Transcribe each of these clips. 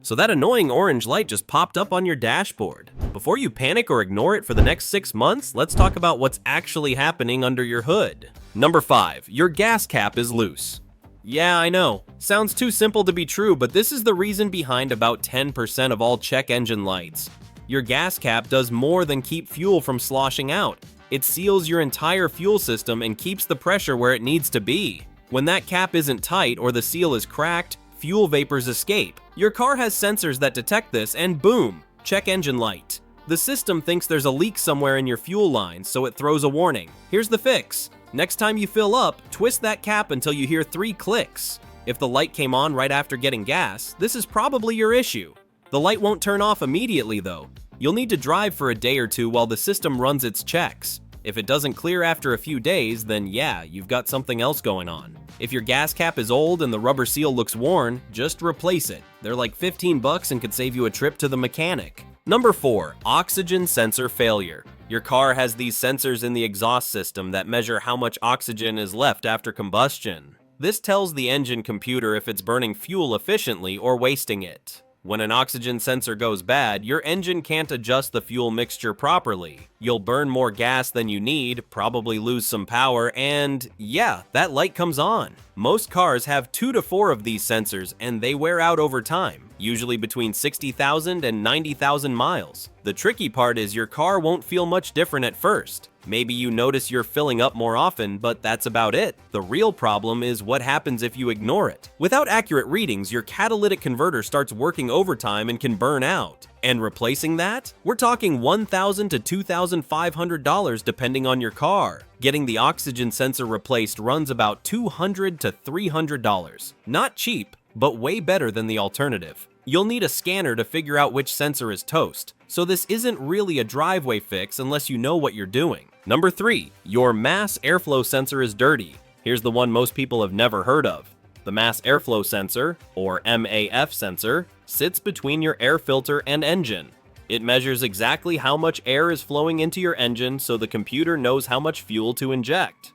So that annoying orange light just popped up on your dashboard. Before you panic or ignore it for the next 6 months, let's talk about what's actually happening under your hood. Number 5, your gas cap is loose. Yeah, I know. Sounds too simple to be true, but this is the reason behind about 10% of all check engine lights. Your gas cap does more than keep fuel from sloshing out. It seals your entire fuel system and keeps the pressure where it needs to be. When that cap isn't tight or the seal is cracked, fuel vapors escape. Your car has sensors that detect this and boom, check engine light. The system thinks there's a leak somewhere in your fuel line, so it throws a warning. Here's the fix. Next time you fill up, twist that cap until you hear 3 clicks. If the light came on right after getting gas, this is probably your issue. The light won't turn off immediately though. You'll need to drive for a day or two while the system runs its checks. If it doesn't clear after a few days, then yeah, you've got something else going on. If your gas cap is old and the rubber seal looks worn, just replace it. They're like 15 bucks and could save you a trip to the mechanic. Number 4, oxygen sensor failure. Your car has these sensors in the exhaust system that measure how much oxygen is left after combustion. This tells the engine computer if it's burning fuel efficiently or wasting it. When an oxygen sensor goes bad, your engine can't adjust the fuel mixture properly. You'll burn more gas than you need, probably lose some power, and yeah, that light comes on. Most cars have 2 to 4 of these sensors and they wear out over time, usually between 60,000 and 90,000 miles. The tricky part is your car won't feel much different at first. Maybe you notice you're filling up more often, but that's about it. The real problem is what happens if you ignore it. Without accurate readings, your catalytic converter starts working overtime and can burn out. And replacing that? We're talking $1,000 to $2,500 depending on your car. Getting the oxygen sensor replaced runs about $200 to $300. Not cheap, but way better than the alternative. You'll need a scanner to figure out which sensor is toast, so this isn't really a driveway fix unless you know what you're doing. Number 3, your mass airflow sensor is dirty. Here's the one most people have never heard of. The mass airflow sensor, or MAF sensor, sits between your air filter and engine. It measures exactly how much air is flowing into your engine so the computer knows how much fuel to inject.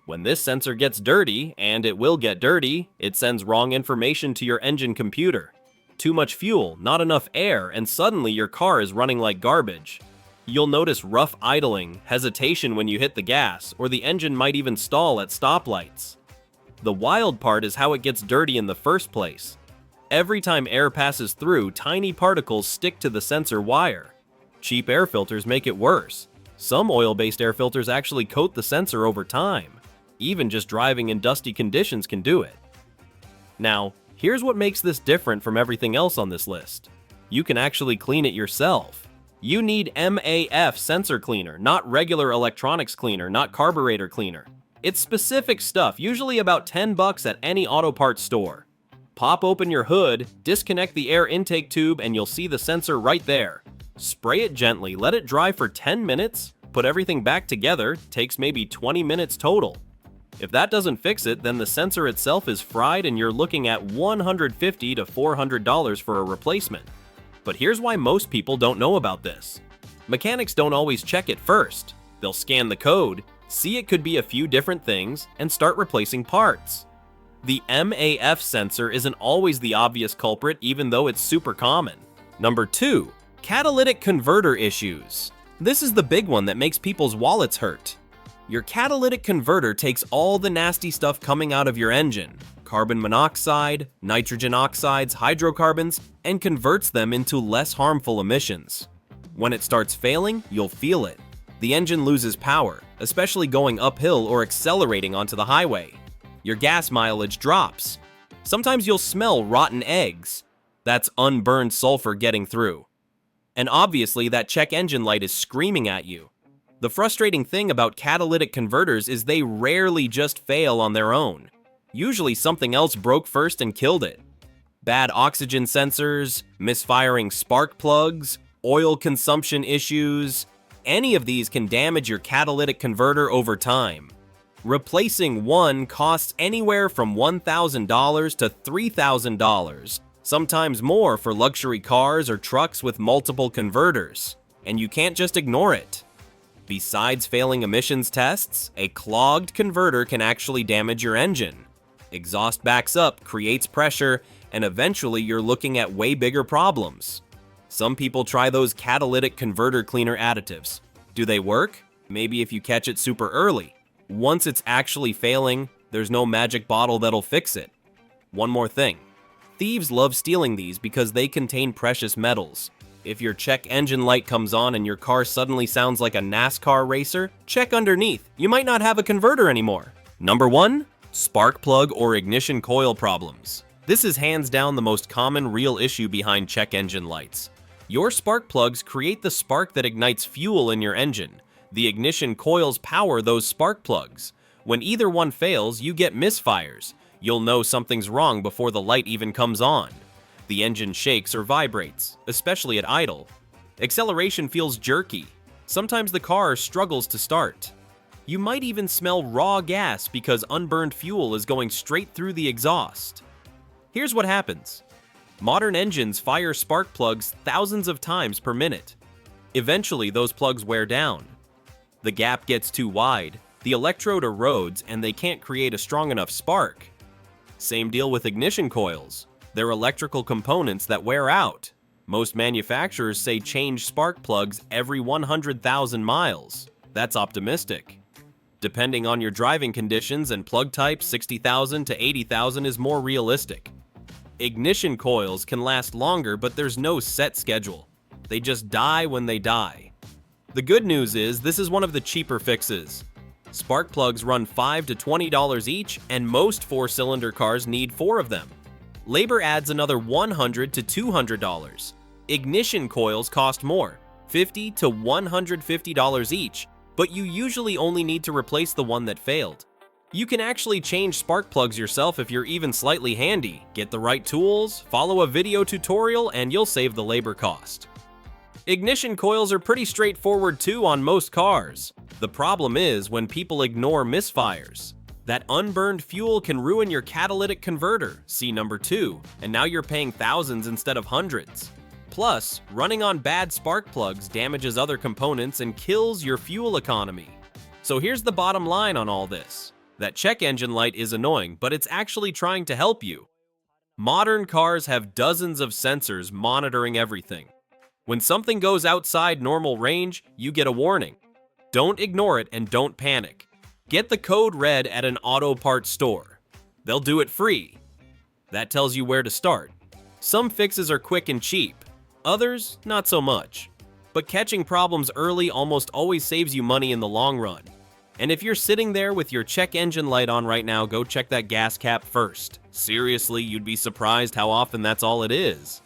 When this sensor gets dirty, and it will get dirty, it sends wrong information to your engine computer. Too much fuel, not enough air, and suddenly your car is running like garbage. You'll notice rough idling, hesitation when you hit the gas, or the engine might even stall at stoplights. The wild part is how it gets dirty in the first place. Every time air passes through, tiny particles stick to the sensor wire. Cheap air filters make it worse. Some oil-based air filters actually coat the sensor over time. Even just driving in dusty conditions can do it. Now, here's what makes this different from everything else on this list. You can actually clean it yourself. You need MAF sensor cleaner, not regular electronics cleaner, not carburetor cleaner. It's specific stuff, usually about 10 bucks at any auto parts store. Pop open your hood, disconnect the air intake tube, and you'll see the sensor right there. Spray it gently, let it dry for 10 minutes, put everything back together, takes maybe 20 minutes total. If that doesn't fix it, then the sensor itself is fried and you're looking at $150 to $400 for a replacement. But here's why most people don't know about this. Mechanics don't always check it first. They'll scan the code, see it could be a few different things, and start replacing parts. The MAF sensor isn't always the obvious culprit, even though it's super common. Number 2, catalytic converter issues. This is the big one that makes people's wallets hurt. Your catalytic converter takes all the nasty stuff coming out of your engine, carbon monoxide, nitrogen oxides, hydrocarbons, and converts them into less harmful emissions. When it starts failing, you'll feel it. The engine loses power, especially going uphill or accelerating onto the highway. Your gas mileage drops. Sometimes you'll smell rotten eggs. That's unburned sulfur getting through. And obviously that check engine light is screaming at you. The frustrating thing about catalytic converters is they rarely just fail on their own. Usually something else broke first and killed it. Bad oxygen sensors, misfiring spark plugs, oil consumption issues, any of these can damage your catalytic converter over time. Replacing one costs anywhere from $1,000 to $3,000, sometimes more for luxury cars or trucks with multiple converters. And you can't just ignore it. Besides failing emissions tests, a clogged converter can actually damage your engine. Exhaust backs up, creates pressure, and eventually you're looking at way bigger problems. Some people try those catalytic converter cleaner additives. Do they work? Maybe if you catch it super early. Once it's actually failing, there's no magic bottle that'll fix it. One more thing. Thieves love stealing these because they contain precious metals. If your check engine light comes on and your car suddenly sounds like a NASCAR racer, check underneath. You might not have a converter anymore. Number 1. Spark plug or ignition coil problems. This is hands down the most common real issue behind check engine lights. Your spark plugs create the spark that ignites fuel in your engine. The ignition coils power those spark plugs. When either one fails, you get misfires. You'll know something's wrong before the light even comes on. The engine shakes or vibrates, especially at idle. Acceleration feels jerky. Sometimes the car struggles to start. You might even smell raw gas because unburned fuel is going straight through the exhaust. Here's what happens. Modern engines fire spark plugs thousands of times per minute. Eventually, those plugs wear down. The gap gets too wide, the electrode erodes, and they can't create a strong enough spark. Same deal with ignition coils. They're electrical components that wear out. Most manufacturers say change spark plugs every 100,000 miles. That's optimistic. Depending on your driving conditions and plug type, 60,000 to 80,000 is more realistic. Ignition coils can last longer, but there's no set schedule. They just die when they die. The good news is this is one of the cheaper fixes. Spark plugs run $5 to $20 each, and most 4-cylinder cars need 4 of them. Labor adds another $100 to $200. Ignition coils cost more, $50 to $150 each, but you usually only need to replace the one that failed. You can actually change spark plugs yourself if you're even slightly handy. Get the right tools, follow a video tutorial, and you'll save the labor cost. Ignition coils are pretty straightforward too on most cars. The problem is when people ignore misfires. That unburned fuel can ruin your catalytic converter, see number 2, and now you're paying thousands instead of hundreds. Plus, running on bad spark plugs damages other components and kills your fuel economy. So here's the bottom line on all this. That check engine light is annoying, but it's actually trying to help you. Modern cars have dozens of sensors monitoring everything. When something goes outside normal range, you get a warning. Don't ignore it and don't panic. Get the code red at an auto parts store. They'll do it free. That tells you where to start. Some fixes are quick and cheap, others not so much. But catching problems early almost always saves you money in the long run. And if you're sitting there with your check engine light on right now, go check that gas cap first. Seriously, you'd be surprised how often that's all it is.